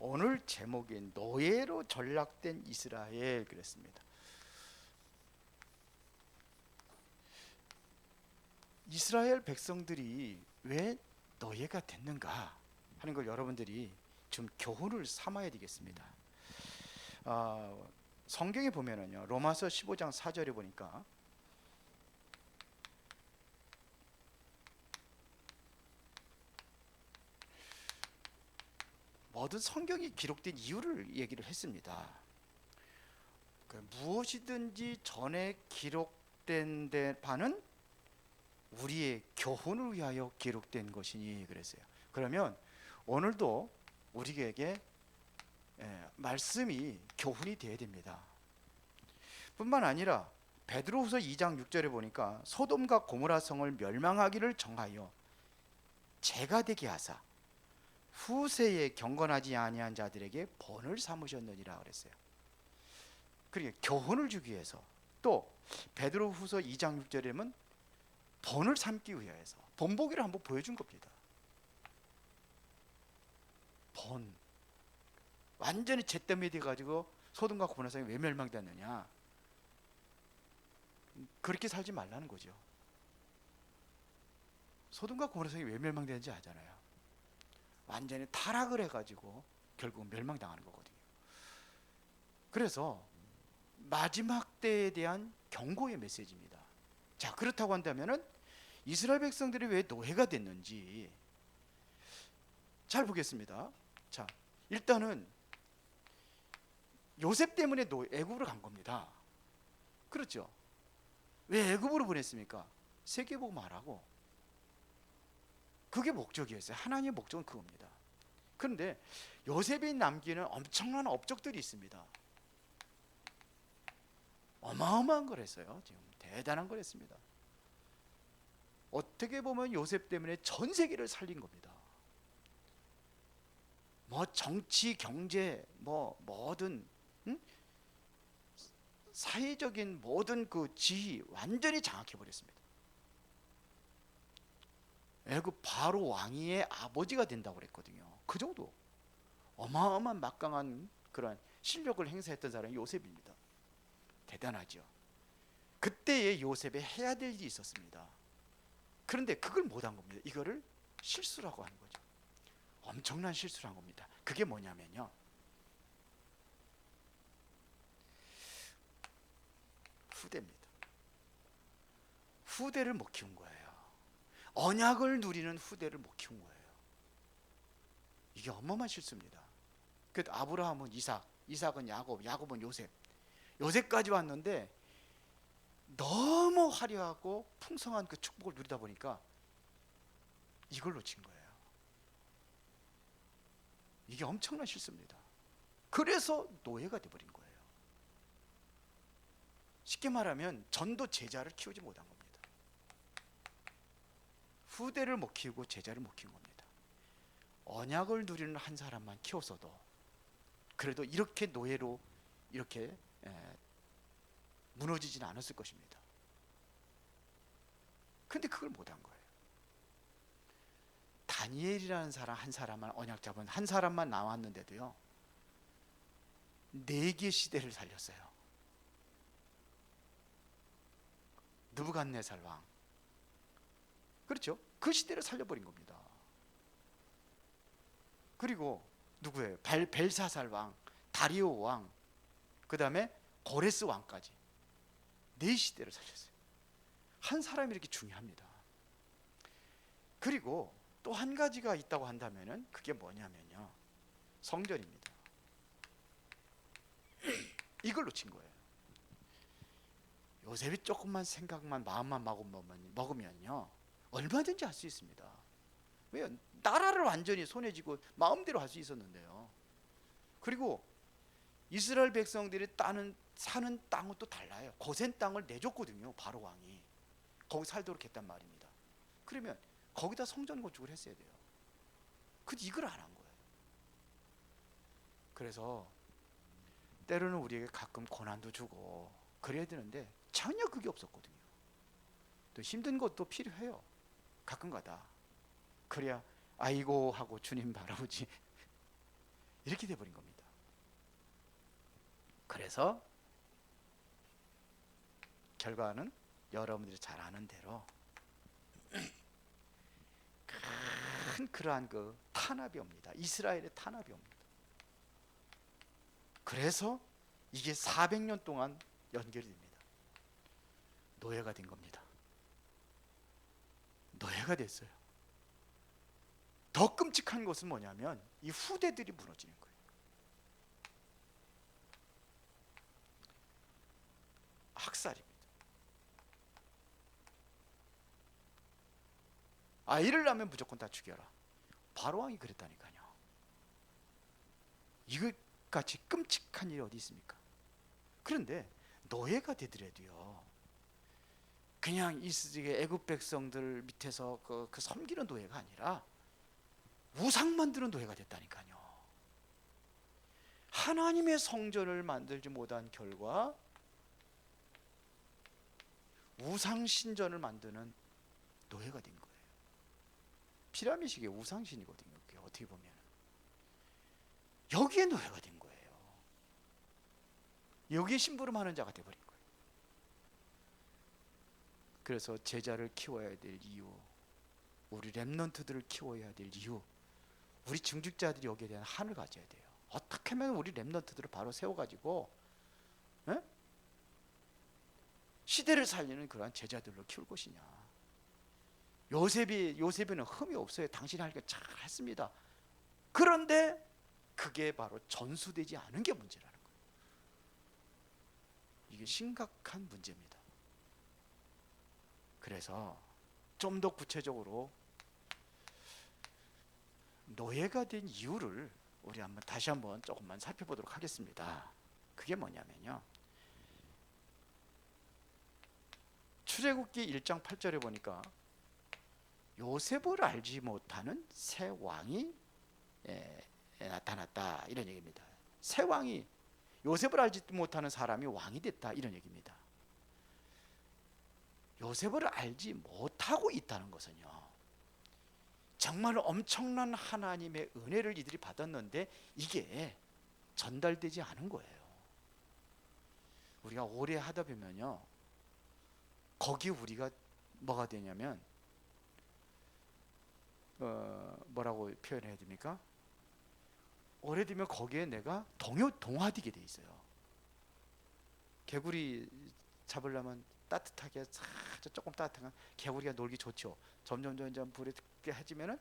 오늘 제목이 노예로 전락된 이스라엘 그랬습니다. 이스라엘 백성들이 왜 노예가 됐는가 하는 걸 여러분들이 좀 교훈을 삼아야 되겠습니다. 성경에 보면은요, 로마서 15장 4절에 보니까 모든 성경이 기록된 이유를 얘기를 했습니다. 무엇이든지 전에 기록된 바는 우리의 교훈을 위하여 기록된 것이니 그랬어요. 그러면 오늘도 우리에게 말씀이 교훈이 되어야 됩니다. 뿐만 아니라 베드로후서 2장 6절에 보니까 소돔과 고모라 성을 멸망하기를 정하여 재가 되게 하사 후세에 경건하지 아니한 자들에게 본을 삼으셨느니라 그랬어요. 그러니까 교훈을 주기 위해서, 또 베드로후서 2장 6절에는 본을 삼기 위해서 본보기를 한번 보여준 겁니다. 본, 완전히 잿더미 돼가지고 소돔과 고모라 성이 왜 멸망됐느냐, 그렇게 살지 말라는 거죠. 소돔과 고모라 성이 왜 멸망되는지 아잖아요. 완전히 타락을 해가지고 결국 멸망당하는 거거든요. 그래서 마지막 때에 대한 경고의 메시지입니다. 자, 그렇다고 한다면은 이스라엘 백성들이 왜 노예가 됐는지 잘 보겠습니다. 자, 일단은 요셉 때문에 애굽으로 간 겁니다. 그렇죠? 왜 애굽으로 보냈습니까? 세계복음 하라고. 그게 목적이었어요. 하나님의 목적은 그겁니다. 그런데 요셉이 남기는 엄청난 업적들이 있습니다. 어마어마한 걸 했어요. 지금 대단한 걸 했습니다. 어떻게 보면 요셉 때문에 전 세계를 살린 겁니다. 뭐 정치, 경제, 뭐 뭐든 사회적인 모든 그 지위 완전히 장악해 버렸습니다. 애굽 바로 왕위의 아버지가 된다고 그랬거든요. 그 정도 어마어마한 막강한 그런 실력을 행사했던 사람이 요셉입니다. 대단하죠. 그때의 요셉에 해야 될 일이 있었습니다. 그런데 그걸 못한 겁니다. 이거를 실수라고 하는 거죠. 엄청난 실수를 한 겁니다. 그게 뭐냐면요, 후대입니다. 후대를 못 키운 거예요. 언약을 누리는 후대를 못 키운 거예요. 이게 어마어마한 실수입니다. 그 아브라함은 이삭, 이삭은 야곱, 야곱은 요셉, 요셉까지 왔는데 너무 화려하고 풍성한 그 축복을 누리다 보니까 이걸 놓친 거예요. 이게 엄청난 실수입니다. 그래서 노예가 돼버린 거예요. 쉽게 말하면 전도 제자를 키우지 못한 겁니다. 후대를 못 키우고 제자를 못 키운 겁니다. 언약을 누리는 한 사람만 키웠어도 그래도 이렇게 노예로 이렇게 무너지지는 않았을 것입니다. 근데 그걸 못한 거예요. 다니엘이라는 사람 한 사람만, 언약 잡은 한 사람만 나왔는데도요, 4개 시대를 살렸어요. 느부갓네살 왕, 그렇죠? 그 시대를 살려버린 겁니다. 그리고 누구예요? 벨사살 왕, 다리오 왕, 그 다음에 고레스 왕까지 4시대를 살렸어요. 한 사람이 이렇게 중요합니다. 그리고 또 한 가지가 있다고 한다면은 그게 뭐냐면요, 성전입니다. 이걸 놓친 거예요. 요셉이 조금만 생각만, 마음만 먹으면요 얼마든지 할 수 있습니다. 왜요? 나라를 완전히 손에 쥐고 마음대로 할 수 있었는데요. 그리고 이스라엘 백성들이 사는 땅은 또 달라요. 고센 땅을 내줬거든요. 바로 왕이 거기 살도록 했단 말입니다. 그러면 거기다 성전 건축을 했어야 돼요. 근데 이걸 안 한 거예요. 그래서 때로는 우리에게 가끔 고난도 주고 그래야 되는데 전혀 그게 없었거든요. 또 힘든 것도 필요해요. 가끔가다. 그래야 아이고 하고 주님 바라보지. 이렇게 돼버린 겁니다. 그래서 결과는 여러분들이 잘 아는 대로 큰 그러한 그 탄압이 옵니다. 이스라엘의 탄압이 옵니다. 그래서 이게 400년 동안 연결이 됩니다. 노예가 된 겁니다. 노예가 됐어요. 더 끔찍한 것은 뭐냐면 이 후대들이 무너지는 거예요. 학살입니다. 아이를 낳으면 무조건 다 죽여라. 바로왕이 그랬다니까요. 이것같이 끔찍한 일이 어디 있습니까? 그런데 노예가 되더라도요, 그냥 애굽 백성들 밑에서 그 섬기는 노예가 아니라 우상 만드는 노예가 됐다니까요. 하나님의 성전을 만들지 못한 결과 우상 신전을 만드는 노예가 된 거예요. 피라미식의 우상신이거든요. 그게 어떻게 보면 여기에 노예가 된 거예요. 여기에 심부름하는 자가 돼버린 거예요. 그래서 제자를 키워야 될 이유, 우리 렘넌트들을 키워야 될 이유, 우리 중직자들이 여기에 대한 한을 가져야 돼요. 어떻게 하면 우리 렘넌트들을 바로 세워가지고 시대를 살리는 그러한 제자들로 키울 것이냐. 요셉이는 흠이 없어요. 당신이 할 게 잘 했습니다. 그런데 그게 바로 전수되지 않은 게 문제라는 거예요. 이게 심각한 문제입니다. 그래서 좀 더 구체적으로 노예가 된 이유를 우리 다시 한번 조금만 살펴보도록 하겠습니다. 그게 뭐냐면요, 출애굽기 1장 8절에 보니까 요셉을 알지 못하는 새 왕이 나타났다, 이런 얘기입니다. 새 왕이, 요셉을 알지 못하는 사람이 왕이 됐다, 이런 얘기입니다. 요셉을 알지 못하고 있다는 것은요, 정말 엄청난 하나님의 은혜를 이들이 받았는데 이게 전달되지 않은 거예요. 우리가 오래 하다 보면요, 거기 우리가 뭐가 되냐면 뭐라고 표현해야 됩니까? 오래되면 거기에 내가 동화되게 돼 있어요. 개구리 잡으려면 따뜻하게 조금 따뜻한 개구리가 놀기 좋죠. 점점 불에 뜨게해지면은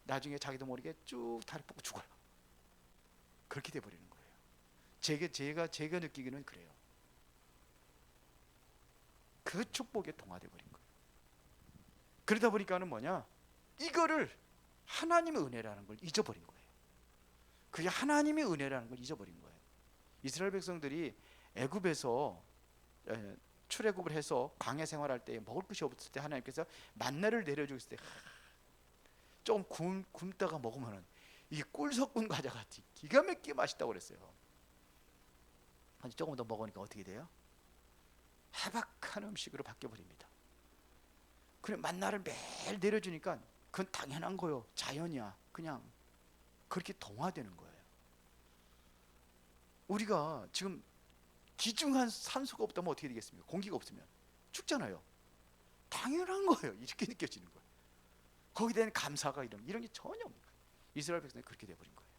나중에 자기도 모르게 쭉 다리 뻗고 죽어요. 그렇게 돼 버리는 거예요. 제가 느끼기는 그래요. 그 축복에 동화돼 버린 거예요. 그러다 보니까는 뭐냐, 이거를 하나님의 은혜라는 걸 잊어버린 거예요. 그게 하나님의 은혜라는 걸 잊어버린 거예요. 이스라엘 백성들이 애굽에서 출애굽을 해서 광야 생활할 때 먹을 것이 없을 때 하나님께서 만나를 내려주실 때 좀 굶다가 먹으면은 이게 꿀 섞은 과자 같이 기가 막히게 맛있다고 그랬어요. 조금 더 먹으니까 어떻게 돼요? 해박한 음식으로 바뀌어 버립니다. 그래, 만나를 매일 내려주니까 그건 당연한 거요. 자연이야. 그냥 그렇게 동화되는 거예요. 우리가 지금 귀중한 산소가 없다면 어떻게 되겠습니까? 공기가 없으면 죽잖아요. 당연한 거예요. 이렇게 느껴지는 거예요. 거기에 대한 감사가 이런 게 전혀 없는 거예요. 이스라엘 백성이 그렇게 돼버린 거예요.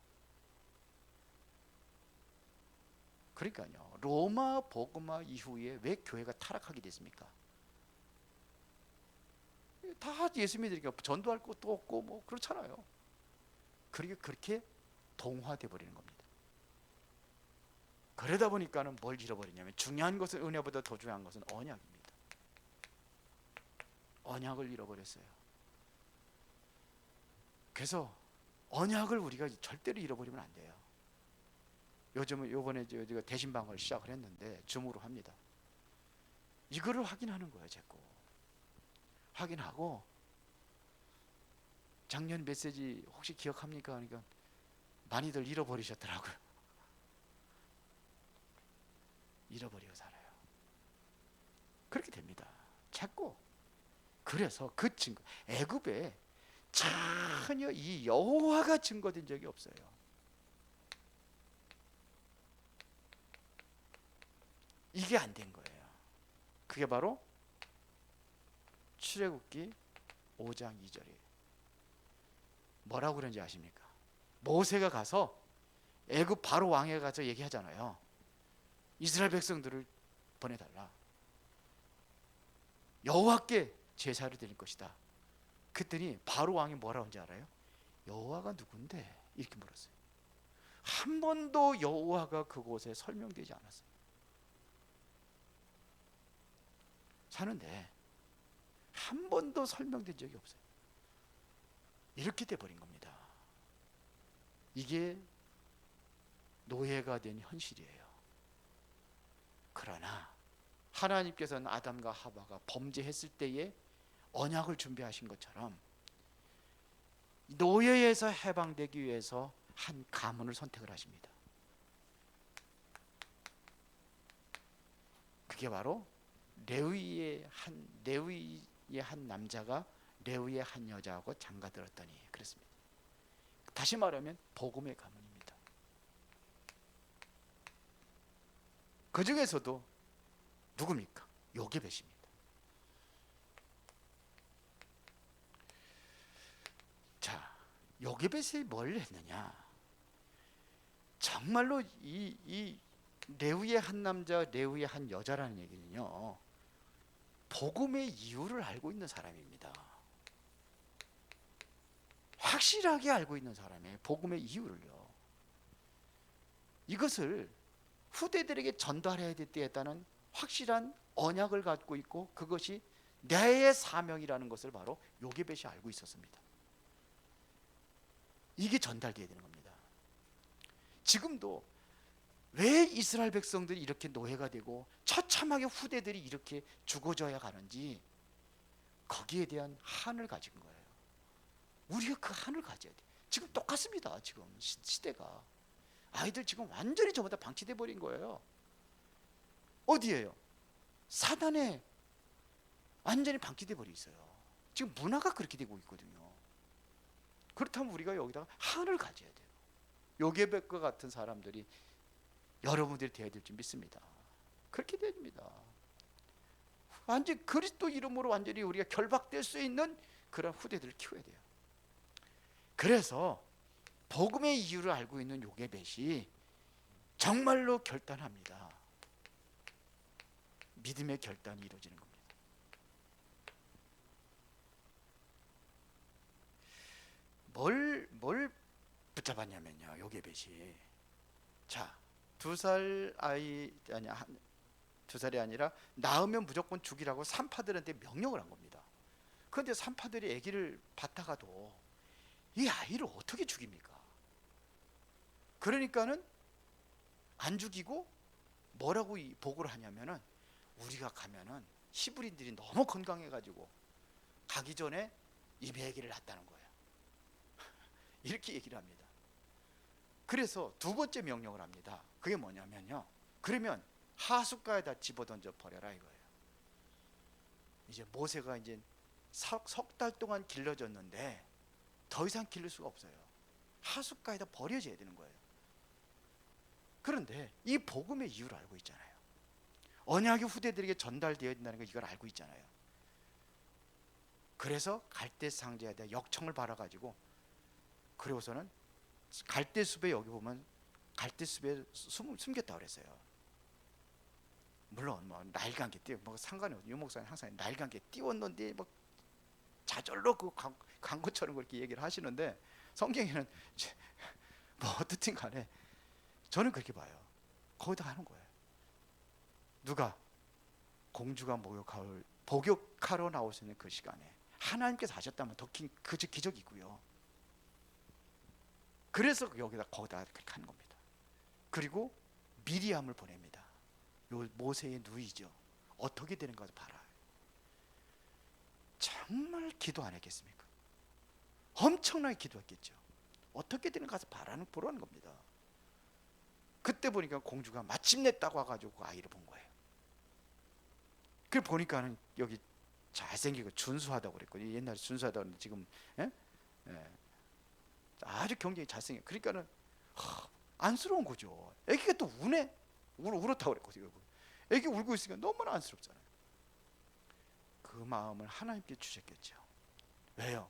그러니까요, 로마 복음화 이후에 왜 교회가 타락하게 됐습니까? 다 예수 믿으니까 전도할 것도 없고 뭐 그렇잖아요. 그렇게 동화돼 버리는 겁니다. 그러다 보니까는 뭘 잃어버리냐면, 중요한 것은, 은혜보다 더 중요한 것은 언약입니다. 언약을 잃어버렸어요. 그래서 언약을 우리가 절대로 잃어버리면 안 돼요. 요번에 저희가 대신방을 시작을 했는데 줌으로 합니다. 이거를 확인하는 거예요. 자꾸 확인하고, 작년 메시지 혹시 기억합니까? 그러니까 많이들 잃어버리셨더라고요. 잃어버리고 살아요. 그렇게 됩니다. 자꾸. 그래서 그 증거, 애굽에 전혀 이 여호와가 증거된 적이 없어요. 이게 안 된 거예요. 그게 바로 출애굽기 5장 2절이에요. 뭐라고 그런지 아십니까? 모세가 가서 애굽 바로 왕에 가서 얘기하잖아요. 이스라엘 백성들을 보내달라. 여호와께 제사를 드릴 것이다. 그랬더니 바로 왕이 뭐라고 하는지 알아요? 여호와가 누군데? 이렇게 물었어요. 한 번도 여호와가 그곳에 설명되지 않았어요. 사는데 한 번도 설명된 적이 없어요. 이렇게 돼버린 겁니다. 이게 노예가 된 현실이에요. 그러나 하나님께서는 아담과 하와가 범죄했을 때에 언약을 준비하신 것처럼 노예에서 해방되기 위해서 한 가문을 선택을 하십니다. 그게 바로 레위의 한 남자가 레위의 한 여자하고 장가들었더니 그랬습니다. 다시 말하면 복음의 가문입니다. 그 중에서도 누굽니까? 요게벳입니다. 자, 요게벳이 뭘 했느냐? 정말로 이 레위의 한 남자, 레위의 한 여자라는 얘기는요, 복음의 이유를 알고 있는 사람입니다. 확실하게 알고 있는 사람의 복음의 이유를요. 이것을 후대들에게 전달해야 되겠다는 확실한 언약을 갖고 있고 그것이 내의 사명이라는 것을 바로 요게벳이 알고 있었습니다. 이게 전달되어야 되는 겁니다. 지금도 왜 이스라엘 백성들이 이렇게 노예가 되고 처참하게 후대들이 이렇게 죽어져야 가는지 거기에 대한 한을 가진 거예요. 우리가 그 한을 가져야 돼. 지금 똑같습니다. 지금 시대가 아이들 지금 완전히 저보다 방치돼 버린 거예요. 어디에요? 사단에 완전히 방치돼 버려 있어요. 지금 문화가 그렇게 되고 있거든요. 그렇다면 우리가 여기다가 한을 가져야 돼요. 요게벳과 같은 사람들이 여러분들이 되어야 될 줄 믿습니다. 그렇게 됩니다. 완전 그리스도 이름으로 완전히 우리가 결박될 수 있는 그런 후대들을 키워야 돼요. 그래서 복음의 이유를 알고 있는 요게벳이 정말로 결단합니다. 믿음의 결단이 이루어지는 겁니다. 뭘 붙잡았냐면요, 요게벳이. 자, 2살 아이 아니 2살이 아니라 낳으면 무조건 죽이라고 산파들한테 명령을 한 겁니다. 그런데 산파들이 아기를 받다가도 이 아이를 어떻게 죽입니까? 그러니까는 안 죽이고 뭐라고 보고를 하냐면은 우리가 가면은 히브리인들이 너무 건강해가지고 가기 전에 이미 아기를 낳았다는 거예요. 이렇게 얘기를 합니다. 그래서 두 번째 명령을 합니다. 그게 뭐냐면요, 그러면 하숫가에다 집어던져 버려라 이거예요. 이제 모세가 이제 석 달 동안 길러졌는데 더 이상 기를 수가 없어요. 하숫가에다 버려져야 되는 거예요. 그런데 이 복음의 이유를 알고 있잖아요. 언약이 후대들에게 전달되어야 된다는 걸 이걸 알고 있잖아요. 그래서 갈대 상자에다 역청을 발아가지고, 그리고서는 갈대숲에, 여기 보면 갈대숲에 숨겼다 그랬어요. 물론 뭐 날간 게 띄워, 뭐 상관이 없어요. 유목사님 항상 날간 게 띄웠는데 뭐 자절로 간 것처럼 그렇게 얘기를 하시는데, 성경에는 뭐 어떻든 간에 저는 그렇게 봐요. 거기다 하는 거예요. 누가 공주가 목욕하러 나오시는 그 시간에 하나님께서 하셨다면 더 그 기적이고요. 그래서 거기다 그렇게 하는 겁니다. 그리고 미리암을 보냅니다. 요 모세의 누이죠. 어떻게 되는 가 봐라. 정말 기도 안 했겠습니까? 엄청나게 기도했겠죠. 어떻게 되는 가서 보라는 겁니다. 그때 보니까 공주가 마침내 딱 와가지고 그 아이를 본 거예요. 그 보니까는 여기 잘생기고 준수하다고 그랬거든요. 옛날에 준수하다고 했는데 지금 아주 굉장히 잘생겨. 그러니까는 안쓰러운 거죠. 애기가 또 울었다고 그랬거든요. 애기 울고 있으니까 너무나 안쓰럽잖아요. 그 마음을 하나님께 주셨겠죠. 왜요?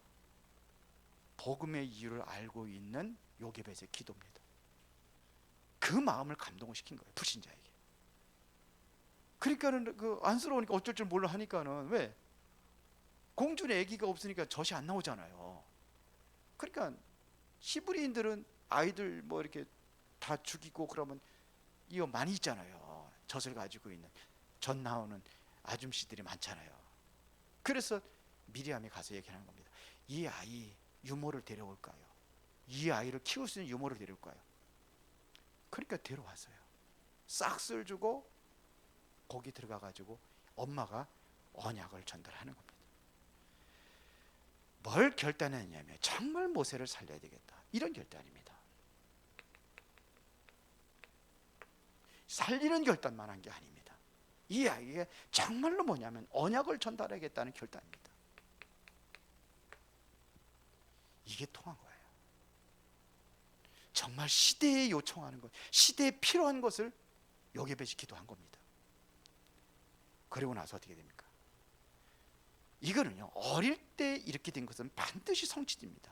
복음의 이유를 알고 있는 요게벳의 기도입니다. 그 마음을 감동을 시킨 거예요, 불신자에게. 그러니까는 그 안쓰러우니까 어쩔 줄 몰라 하니까는, 왜? 공주의 아기가 없으니까 젖이 안 나오잖아요. 그러니까 히브리인들은 아이들 뭐 이렇게 다 죽이고 그러면 이거 많이 있잖아요. 젖을 가지고 있는, 젖 나오는 아줌씨들이 많잖아요. 그래서 미리암이 가서 얘기하는 겁니다. 이 아이 유모를 데려올까요? 이 아이를 키울 수 있는 유모를 데려올까요? 그러니까 데려왔어요. 싹쓸 주고 거기 들어가 가지고 엄마가 언약을 전달하는 겁니다. 뭘 결단했냐면 정말 모세를 살려야 되겠다, 이런 결단입니다. 살리는 결단만 한 게 아닙니다. 이 아이에게 정말로 뭐냐면 언약을 전달하겠다는 결단입니다. 이게 통한 거예요. 정말 시대에 요청하는 것, 시대에 필요한 것을 요게벳이 기도한 겁니다. 그리고 나서 어떻게 됩니까? 이거는요, 어릴 때 이렇게 된 것은 반드시 성취됩니다.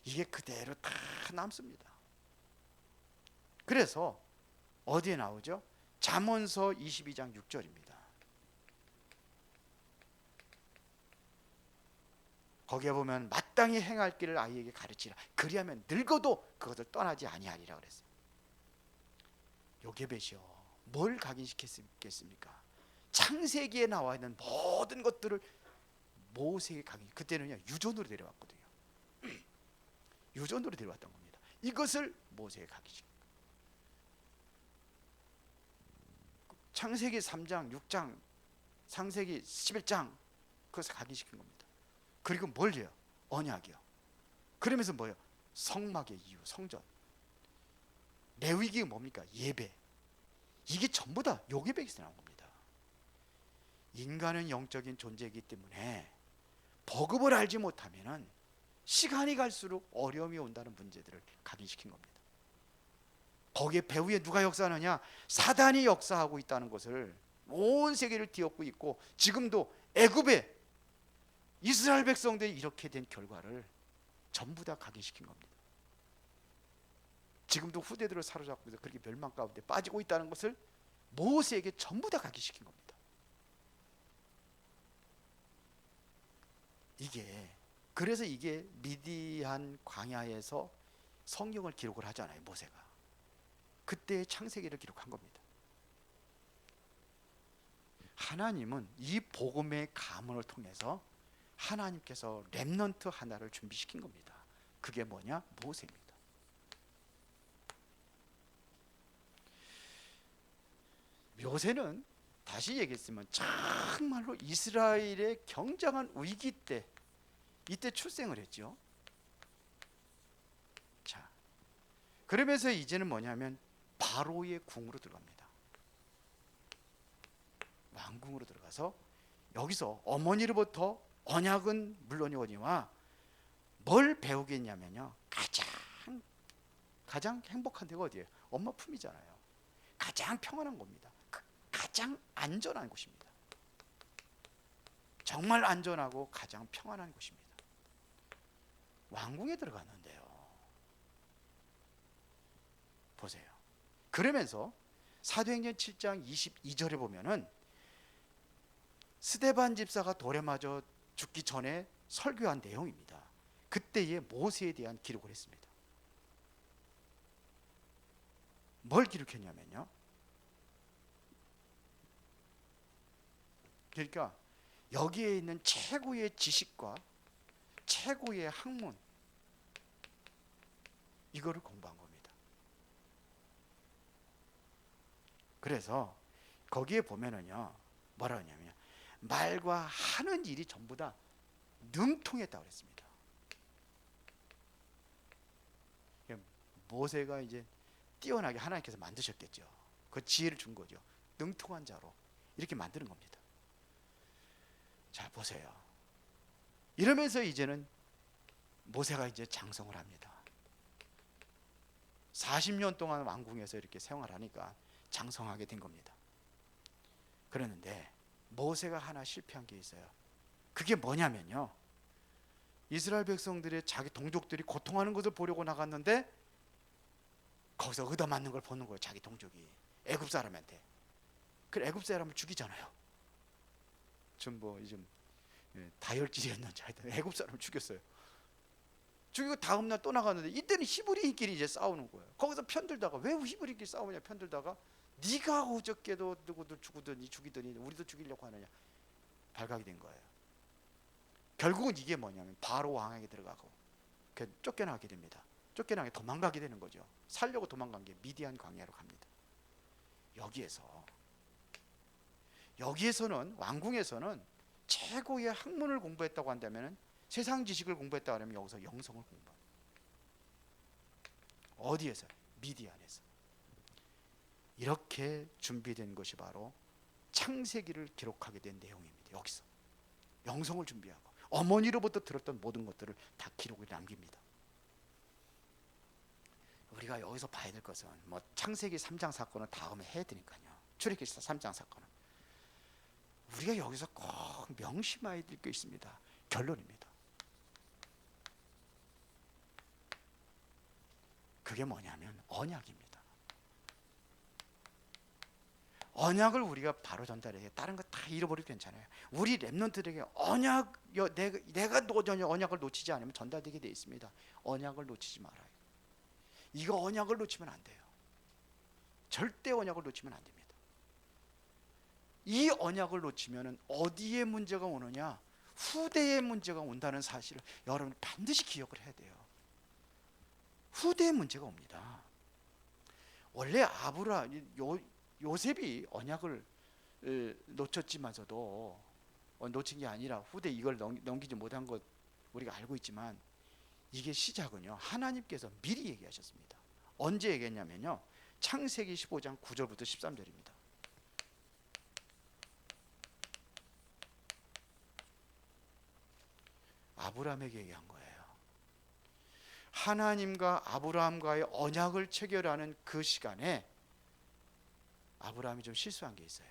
이게 그대로 다 남습니다. 그래서 어디에 나오죠? 잠언서 22장 6절입니다. 거기에 보면 마땅히 행할 길을 아이에게 가르치라. 그리하면 늙어도 그것을 떠나지 아니하리라 그랬어요. 요게벳이요, 뭘 각인시켰겠습니까? 창세기에 나와 있는 모든 것들을 모세에게 각인. 그때는요, 유전으로 데려왔거든요. 유전으로 데려왔던 겁니다. 이것을 모세에게 각인시킨. 창세기 3장, 6장, 창세기 11장, 그것을 각인시킨 겁니다. 그리고 뭘요? 언약이요. 그러면서 뭐요? 성막의 이유, 성전. 레위기가 뭡니까? 예배. 이게 전부 다 요게벳에서 나온 겁니다. 인간은 영적인 존재이기 때문에 복음을 알지 못하면은 시간이 갈수록 어려움이 온다는 문제들을 각인시킨 겁니다. 거기에 배후에 누가 역사하느냐? 사단이 역사하고 있다는 것을 온 세계를 뒤엎고 있고, 지금도 애굽에 이스라엘 백성들이 이렇게 된 결과를 전부 다 각인시킨 겁니다. 지금도 후대들을 사로잡고 있어 그렇게 멸망 가운데 빠지고 있다는 것을 모세에게 전부 다 각인시킨 겁니다. 그래서 이게 미디안 광야에서 성경을 기록을 하잖아요, 모세가. 그때 창세기를 기록한 겁니다. 하나님은 이 복음의 가문을 통해서 하나님께서 렘넌트 하나를 준비시킨 겁니다. 그게 뭐냐? 모세입니다. 모세는 다시 얘기했으면 정말로 이스라엘의 경장한 위기 때, 이때 출생을 했죠. 자, 그러면서 이제는 뭐냐면 바로의 궁으로 들어갑니다. 왕궁으로 들어가서 여기서 어머니로부터 언약은 물론이거니와 뭘 배우겠냐면요, 가장 행복한 데가 어디예요? 엄마 품이잖아요. 가장 평안한 겁니다. 가장 안전한 곳입니다. 정말 안전하고 가장 평안한 곳입니다. 왕궁에 들어갔는데요, 보세요. 그러면서 사도행전 7장 22절에 보면은 스데반 집사가 돌에 맞아 죽기 전에 설교한 내용입니다. 그때의 모세에 대한 기록을 했습니다. 뭘 기록했냐면요, 그러니까 여기에 있는 최고의 지식과 최고의 학문, 이거를 공부한 겁니다. 그래서 거기에 보면은요, 뭐라 하냐면 말과 하는 일이 전부 다 능통했다고 그랬습니다. 모세가 이제 뛰어나게 하나님께서 만드셨겠죠. 그 지혜를 준 거죠. 능통한 자로 이렇게 만드는 겁니다. 자, 보세요. 이러면서 이제는 모세가 이제 장성을 합니다. 40년 동안 왕궁에서 이렇게 생활하니까 장성하게 된 겁니다. 그러는데 모세가 하나 실패한 게 있어요. 그게 뭐냐면요, 이스라엘 백성들의 자기 동족들이 고통하는 것을 보려고 나갔는데 거기서 얻어맞는 걸 보는 거예요. 자기 동족이 애굽 사람한테. 그 애굽 사람을 죽이잖아요. 좀 뭐 요즘 다혈질이었는지 하여튼 애굽 사람을 죽였어요. 죽이고 다음날 또 나갔는데 이때는 히브리인끼리 이제 싸우는 거예요. 거기서 편들다가, 왜 히브리인끼리 싸우냐 편들다가, 네가 어저께도 누구들 죽이더니 우리도 죽이려고 하느냐, 발각이 된 거예요. 결국은 이게 뭐냐면 바로 왕에게 들어가고 쫓겨나게 됩니다. 쫓겨나게 도망가게 되는 거죠. 살려고 도망간 게 미디안 광야로 갑니다. 여기에서는 왕궁에서는 최고의 학문을 공부했다고 한다면, 세상 지식을 공부했다고 하면 여기서 영성을 공부합니다. 어디에서? 미디안에서. 이렇게 준비된 것이 바로 창세기를 기록하게 된 내용입니다. 여기서 영성을 준비하고 어머니로부터 들었던 모든 것들을 다 기록에 남깁니다. 우리가 여기서 봐야 될 것은 뭐 창세기 3장 사건은 다음에 해야 되니까요. 출애굽기 3장 사건은 우리가 여기서 꼭 명심해야 될 게 있습니다. 결론입니다. 그게 뭐냐면 언약입니다. 언약을 우리가 바로 전달해야, 다른 거 다 잃어버려도 괜찮아요. 우리 렘넌트들에게 언약, 내가 언약을 놓치지 않으면 전달되게 되어 있습니다. 언약을 놓치지 말아요. 이거 언약을 놓치면 안 돼요. 절대 언약을 놓치면 안 됩니다. 이 언약을 놓치면 어디에 문제가 오느냐, 후대에 문제가 온다는 사실을 여러분 반드시 기억을 해야 돼요. 후대에 문제가 옵니다. 원래 요셉이 언약을 놓쳤지만서도 놓친 게 아니라 후대 이걸 넘기지 못한 것 우리가 알고 있지만, 이게 시작은요, 하나님께서 미리 얘기하셨습니다. 언제 얘기했냐면요, 창세기 15장 9절부터 13절입니다. 아브라함에게 얘기한 거예요. 하나님과 아브라함과의 언약을 체결하는 그 시간에 아브라함이 좀 실수한 게 있어요.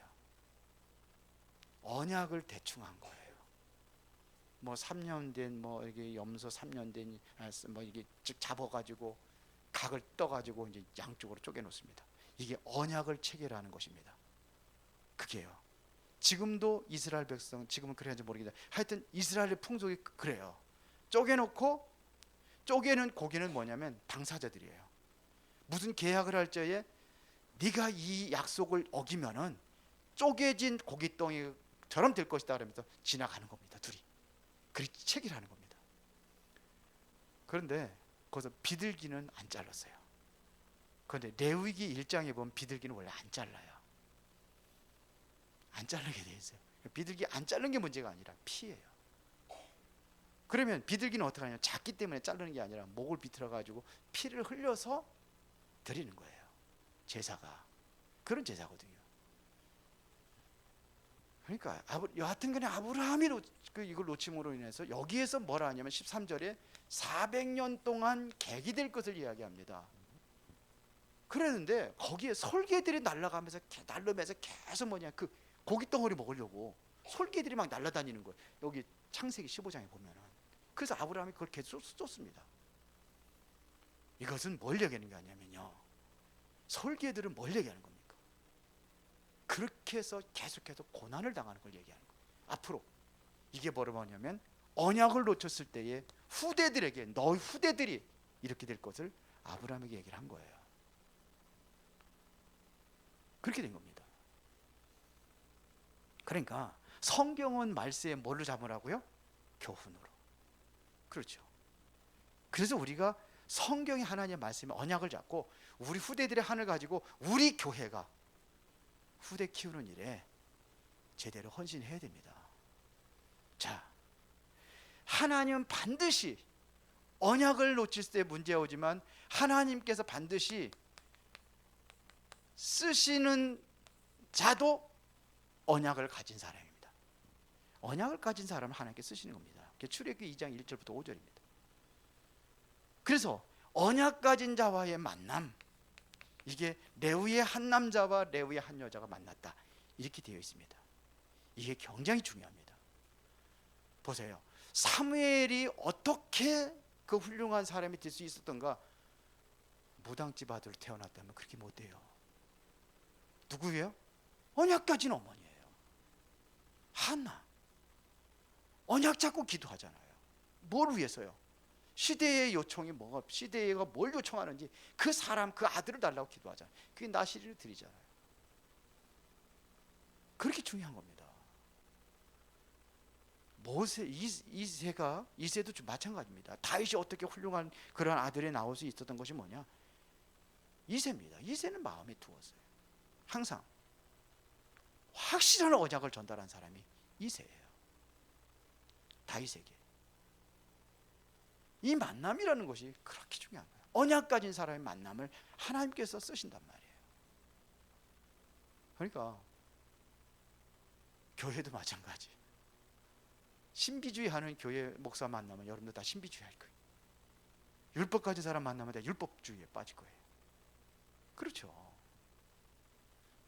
언약을 대충 한 거예요. 뭐 3년 된 이게 염소 3년 된 이게 즉 잡아가지고 각을 떠가지고 이제 양쪽으로 쪼개놓습니다. 이게 언약을 체결하는 것입니다. 그게요. 지금도 이스라엘 백성, 지금은 그래야지 모르겠다. 하여튼 이스라엘의 풍속이 그래요. 쪼개놓고, 쪼개는 고기는 뭐냐면 당사자들이에요. 무슨 계약을 할 적에 네가 이 약속을 어기면은 쪼개진 고깃덩이처럼 될 것이다 그러면서 지나가는 겁니다. 둘이 그렇게 체결하는 겁니다. 그런데 거기서 비둘기는 안 잘랐어요. 그런데 레위기 1장에 보면 비둘기는 원래 안 잘라요. 안 자르게 돼 있어요. 비둘기 안 자르는 게 문제가 아니라 피예요. 그러면 비둘기는 어떻게 하냐, 작기 때문에 자르는 게 아니라 목을 비틀어 가지고 피를 흘려서 드리는 거예요. 제사가 그런 제사거든요. 그러니까 여하튼 간에 아브라함이 이걸 놓침으로 인해서 여기에서 뭐라 하냐면 13절에 400년 동안 객이 될 것을 이야기합니다. 그랬는데 거기에 솔개들이 날아가면서 계속 그 고깃덩어리 먹으려고 솔개들이 막 날아다니는 거예요. 여기 창세기 15장에 보면은. 그래서 아브라함이 그걸 계속 쫓습니다. 이것은 뭘 얘기하는 게 아니냐면요, 솔개들은 뭘 얘기하는 겁니까? 그렇게 해서 계속해서 고난을 당하는 걸 얘기하는 거예요. 앞으로 이게 뭐냐면 언약을 놓쳤을 때에 후대들에게, 너희 후대들이 이렇게 될 것을 아브라함에게 얘기를 한 거예요. 그렇게 된 겁니다. 그러니까 성경은 말세에 뭘로 잡으라고요? 교훈으로. 그렇죠. 그래서 우리가 성경이 하나님의 말씀에 언약을 잡고 우리 후대들의 한을 가지고 우리 교회가 후대 키우는 일에 제대로 헌신해야 됩니다. 자, 하나님은 반드시 언약을 놓칠 때 문제가 오지만 하나님께서 반드시 쓰시는 자도 언약을 가진 사람입니다. 언약을 가진 사람을 하나님께 쓰시는 겁니다. 출애굽기 2장 1절부터 5절입니다. 그래서 언약 가진 자와의 만남, 이게 레위의 한 남자와 레위의 한 여자가 만났다, 이렇게 되어 있습니다. 이게 굉장히 중요합니다. 보세요. 사무엘이 어떻게 그 훌륭한 사람이 될 수 있었던가? 무당집 아들 태어났다면 그렇게 못 돼요. 누구예요? 언약 가진 어머니예요. 하나. 언약 잡고 기도하잖아요. 뭘 위해서요? 시대의 요청이 뭐가, 시대가 뭘 요청하는지 그 사람, 그 아들을 달라고 기도하잖아요. 그게 나시리를 드리잖아요. 그렇게 중요한 겁니다. 모세, 이세도 마찬가지입니다. 다윗이 어떻게 훌륭한 그런 아들이 나올 수 있었던 것이 뭐냐? 이세입니다. 이세는 마음에 두었어요. 항상 확실한 언약을 전달한 사람이 이세예요. 다윗에게. 이 만남이라는 것이 그렇게 중요한 거예요. 언약 가진 사람의 만남을 하나님께서 쓰신단 말이에요. 그러니까 교회도 마찬가지. 신비주의 하는 교회 목사 만나면 여러분들 다 신비주의 할 거예요. 율법 가진 사람 만나면 다 율법주의에 빠질 거예요. 그렇죠.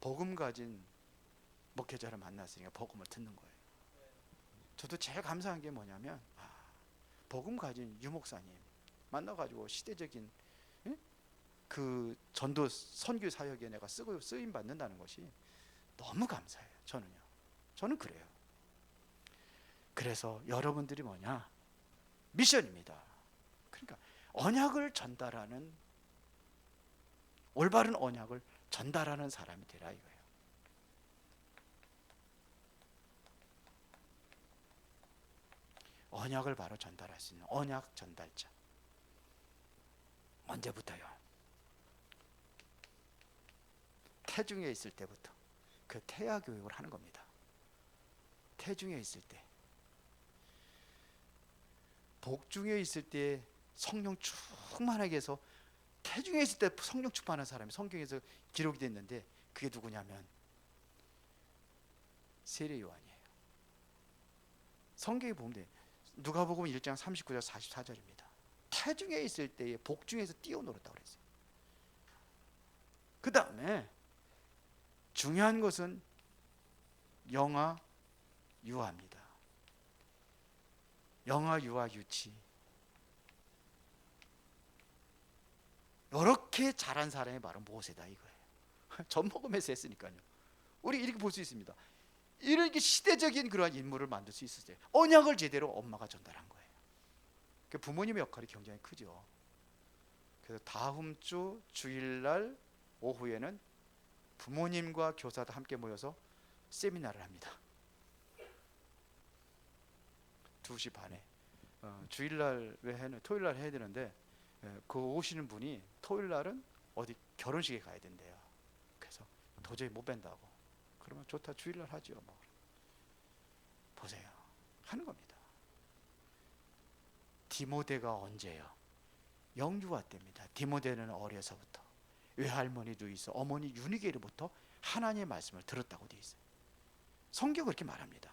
복음 가진 목회자를 만났으니까 복음을 듣는 거예요. 저도 제일 감사한 게 뭐냐면, 복음 가진 유목사님 만나가지고 시대적인 그 전도 선교 사역에 내가 쓰임 받는다는 것이 너무 감사해요. 저는 그래요. 그래서 여러분들이 뭐냐? 미션입니다. 그러니까 언약을 전달하는, 올바른 언약을 전달하는 사람이 되라 이거예요. 언약을 바로 전달할 수 있는 언약 전달자. 언제부터요? 태중에 있을 때부터 그 태아 교육을 하는 겁니다. 태중에 있을 때, 복중에 있을 때 성령 충만하게 해서 태중에 있을 때 성령 충만한 사람이 성경에서 기록이 됐는데, 그게 누구냐면 세례 요한이에요. 성경에 보면 돼. 누가복음 1장 39절 44절입니다. 태중에 있을 때에 복중에서 뛰어놀았다고 그랬어요. 그 다음에 중요한 것은 영아 유아입니다. 영아 유아 유치. 이렇게 잘한 사람이 바로 모세다 이거예요. 젖먹으면서 했으니까요. 우리 이렇게 볼 수 있습니다. 이렇게 시대적인 그러한 인물을 만들 수 있었어요. 언약을 제대로 엄마가 전달한 거예요. 그 부모님의 역할이 굉장히 크죠. 그래서 다음 주 주일날 오후에는 부모님과 교사도 함께 모여서 세미나를 합니다. 2시 반에. 주일날 외에는 토요일날 해야 되는데, 그 오시는 분이 토요일날은 어디 결혼식에 가야 된대요. 그래서 도저히 못 뵌다고. 그러면 좋다, 주일날 하죠. 뭐. 보세요. 하는 겁니다. 디모데가 언제요? 영유아 때입니다. 디모데는 어려서부터 외할머니도 있어 어머니 유니게로부터 하나님의 말씀을 들었다고 되어 있어요. 성경 그렇게 말합니다.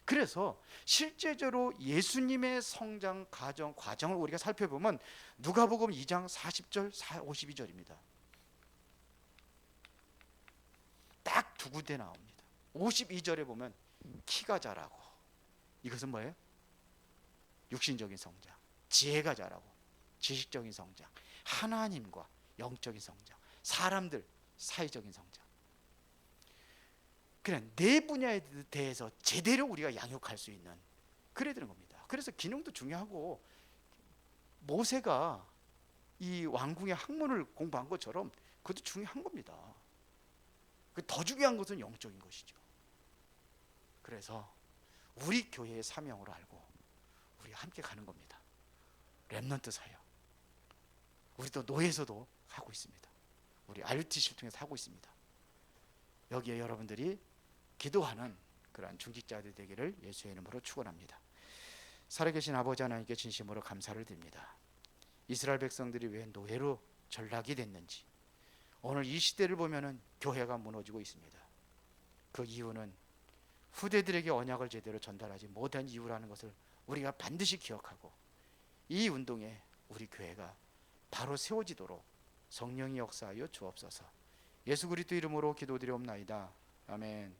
그래서 실제적으로 예수님의 성장 과정을 우리가 살펴보면 누가복음 2장 40절 52절입니다. 딱 두 군데 나옵니다. 52절에 보면 키가 자라고, 이것은 뭐예요? 육신적인 성장. 지혜가 자라고, 지식적인 성장. 하나님과 영적인 성장. 사람들 사회적인 성장. 그냥 네 분야에 대해서 제대로 우리가 양육할 수 있는, 그래야 되는 겁니다. 그래서 기능도 중요하고, 모세가 이 왕궁의 학문을 공부한 것처럼 그것도 중요한 겁니다. 더 중요한 것은 영적인 것이죠. 그래서 우리 교회의 사명으로 알고 우리 함께 가는 겁니다. 렘넌트 사역. 우리도 노예에서도 하고 있습니다. 우리 RUTC를 통해서 하고 있습니다. 여기에 여러분들이 기도하는 그러한 중직자들 되기를 예수의 이름으로 축원합니다. 살아계신 아버지 하나님께 진심으로 감사를 드립니다. 이스라엘 백성들이 왜 노예로 전락이 됐는지, 오늘 이 시대를 보면은 교회가 무너지고 있습니다. 그 이유는 후대들에게 언약을 제대로 전달하지 못한 이유라는 것을 우리가 반드시 기억하고, 이 운동에 우리 교회가 바로 세워지도록 성령이 역사하여 주옵소서. 예수 그리스도 이름으로 기도드리옵나이다. 아멘.